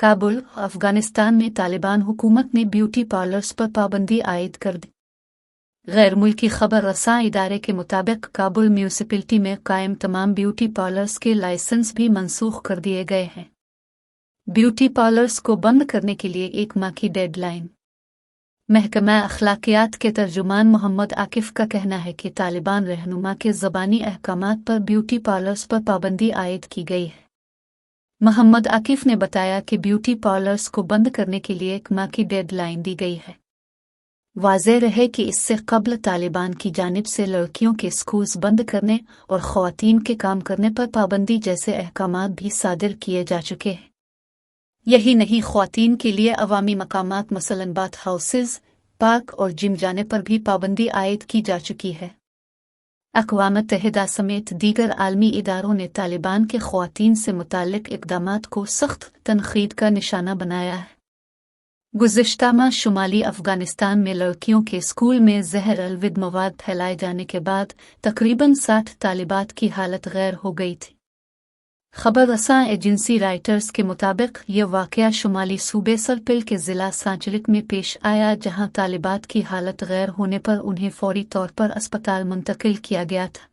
काबुल, अफगानिस्तान में तालिबान हुकूमत ने ब्यूटी पार्लर्स पर पाबंदी आयद कर दी। गैर मुल्की खबर रसां इदारे के मुताबिक काबुल म्यूनिसिपैलिटी में कायम तमाम ब्यूटी पार्लर्स के लाइसेंस भी मनसूख कर दिए गए हैं। ब्यूटी पार्लर्स को बंद करने के लिए 1 माह की डेडलाइन। महकमा अखलाकियात के तर्जुमान मोहम्मद आकिफ का कहना है कि तालिबान रहनुमा के ज़बानी अहकामात पर ब्यूटी पार्लर्स पर पाबंदी आयद की गई है। मोहम्मद आकिफ ने बताया कि ब्यूटी पार्लर्स को बंद करने के लिए 1 माह की डेडलाइन दी गई है। वाज़ेह रहे कि इससे कबल तालिबान की जानिब से लड़कियों के स्कूल्स बंद करने और ख़वातीन के काम करने पर पाबंदी जैसे अहकामात भी सादिर किए जा चुके हैं। यही नहीं, ख़वातीन के लिए अवामी मकामात मसलन बाथ हाउसेज, पार्क और जिम जाने पर भी पाबंदी आयद की जा चुकी है। अक़वाम मुत्तहिदा समेत दीगर आलमी इदारों ने तालिबान के ख़वातीन से मुताल्लिक़ इक़दामात को सख्त तनक़ीद का निशाना बनाया है। गुज़िश्ता माह शुमाली अफ़गानिस्तान में लड़कियों के स्कूल में ज़हर अलविद मवाद फैलाए जाने के बाद तकरीबन 60 तालिबात की हालत गैर हो गई थी। खबर रसां एजेंसी राइटर्स के मुताबिक यह वाक़या शुमाली सूबे सरपिल के ज़िला सांचलिक में पेश आया, जहां तालिबात की हालत गैर होने पर उन्हें फ़ौरी तौर पर अस्पताल मुंतकिल किया गया था।